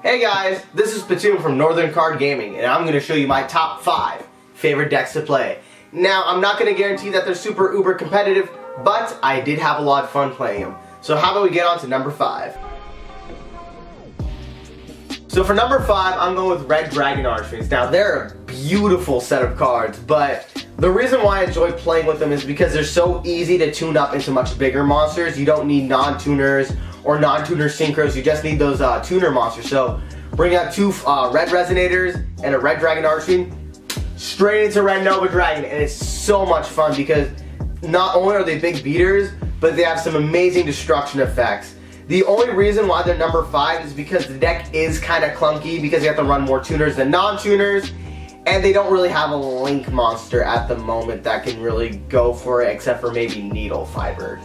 Hey guys, this is Platoon from Northern Card Gaming, and I'm going to show you my top 5 favorite decks to play. Now, I'm not going to guarantee that they're super uber competitive, but I did have a lot of fun playing them. So how about we get on to number 5. So for number 5, I'm going with Red Dragon Archfiends. Now, they're a beautiful set of cards, but the reason why I enjoy playing with them is because they're so easy to tune up into much bigger monsters. You don't need non-tuners or non-tuner synchros, you just need those tuner monsters. So bring out 2 red resonators and a Red Dragon Archfiend straight into Red Nova Dragon, and it's so much fun because not only are they big beaters, but they have some amazing destruction effects. The only reason why they're number 5 is because the deck is kind of clunky because you have to run more tuners than non-tuners, and they don't really have a link monster at the moment that can really go for it except for maybe Needle Fiber.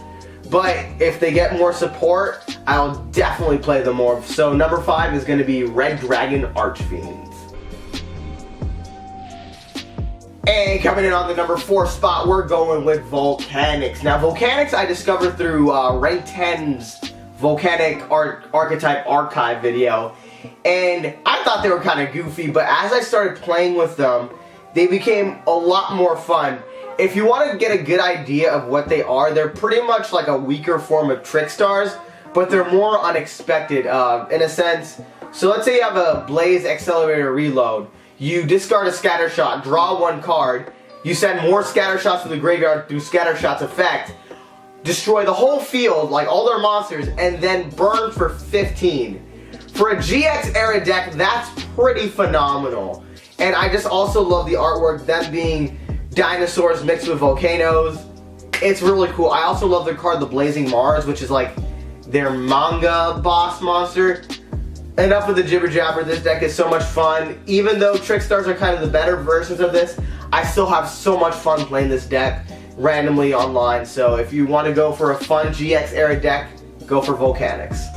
But if they get more support, I'll definitely play them more. So number 5 is going to be Red Dragon Archfiends. And coming in on the number 4 spot, we're going with Volcanics. Now Volcanics I discovered through Rank 10's Volcanic Archetype Archive video. And I thought they were kind of goofy, but as I started playing with them, they became a lot more fun. If you want to get a good idea of what they are, they're pretty much like a weaker form of Trickstars, but they're more unexpected in a sense. So let's say you have a Blaze Accelerator Reload. You discard a Scatter Shot, draw 1 card, you send more Scatter Shots to the graveyard through Scatter Shot's effect, destroy the whole field, like all their monsters, and then burn for 15. For a GX era deck, that's pretty phenomenal. And I just also love the artwork, them being dinosaurs mixed with volcanoes. It's really cool. I also love their card, the Blazing Mars, which is like their manga boss monster. Enough with the jibber jabber, this deck is so much fun. Even though Trickstars are kind of the better versions of this, I still have so much fun playing this deck randomly online. So if you want to go for a fun GX era deck, go for Volcanics.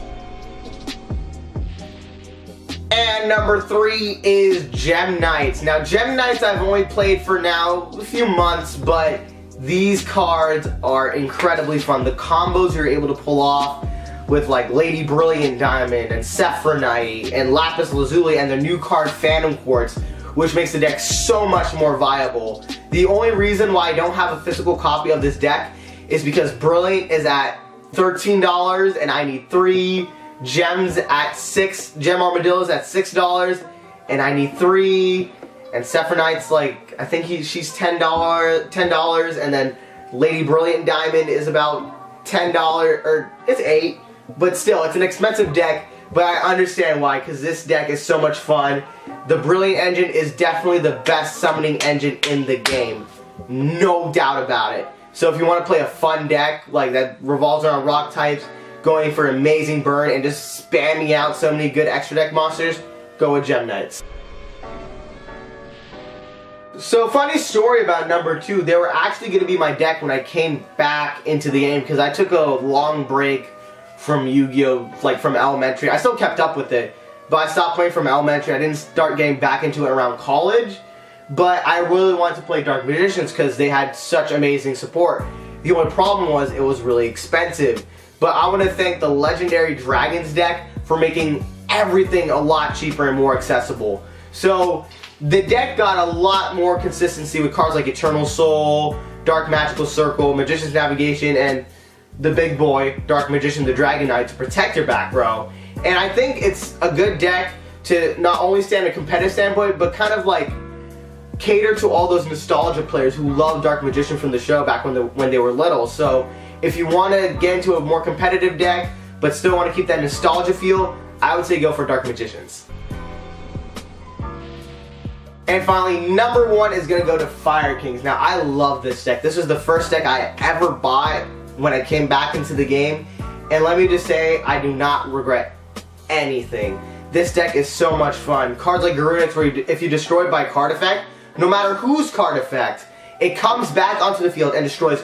And number 3 is Gem Knights. Now Gem Knights I've only played for now a few months, but these cards are incredibly fun. The combos you're able to pull off with like Lady Brilliant Diamond and Sephronite and Lapis Lazuli and the new card Phantom Quartz, which makes the deck so much more viable. The only reason why I don't have a physical copy of this deck is because Brilliant is at $13 and I need 3. Gems at 6, Gem Armadillo's at $6, and I need 3. And Sephronite's like, I think she's $10, and then Lady Brilliant Diamond is about $10, or it's 8. But still, it's an expensive deck, but I understand why, because this deck is so much fun. The Brilliant engine is definitely the best summoning engine in the game. No doubt about it. So if you want to play a fun deck, like that revolves around rock types, going for amazing burn and just spamming out so many good extra deck monsters, go with Gem Knights. So funny story about number 2, they were actually going to be my deck when I came back into the game because I took a long break from Yu-Gi-Oh, like from elementary. I still kept up with it, but I stopped playing from elementary. I didn't start getting back into it around college, but I really wanted to play Dark Magicians because they had such amazing support. The only problem was it was really expensive. But I want to thank the Legendary Dragons deck for making everything a lot cheaper and more accessible. So the deck got a lot more consistency with cards like Eternal Soul, Dark Magical Circle, Magician's Navigation, and the big boy, Dark Magician the Dragon Knight, to protect your back row. And I think it's a good deck to not only stand a competitive standpoint, but kind of like cater to all those nostalgia players who love Dark Magician from the show back when they were little. So if you want to get into a more competitive deck, but still want to keep that nostalgia feel, I would say go for Dark Magicians. And finally, number 1 is going to go to Fire Kings. Now, I love this deck. This was the first deck I ever bought when I came back into the game. And let me just say, I do not regret anything. This deck is so much fun. Cards like Garunix, where if you destroy by card effect, no matter whose card effect, it comes back onto the field and destroys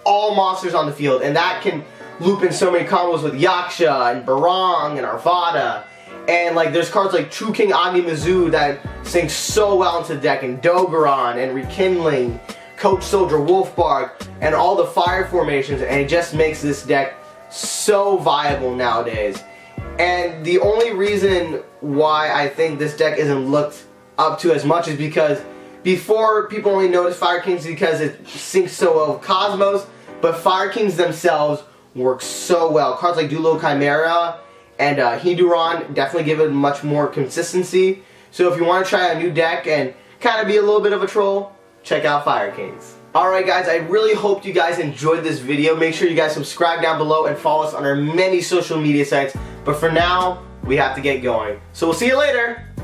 all monsters on the field, and that can loop in so many combos with Yaksha and Barong and Arvada. And like there's cards like True King Agni Mizzou that sink so well into the deck, and Dogoran and Rekindling, Coach Soldier Wolfbark, and all the fire formations, and it just makes this deck so viable nowadays. And the only reason why I think this deck isn't looked up to as much is because before people only noticed Fire Kings because it syncs so well with Cosmos, but Fire Kings themselves work so well. Cards like Dulo Chimera and Hiduron definitely give it much more consistency. So if you want to try a new deck and kind of be a little bit of a troll, check out Fire Kings. Alright guys, I really hope you guys enjoyed this video. Make sure you guys subscribe down below and follow us on our many social media sites. But for now, we have to get going. So we'll see you later.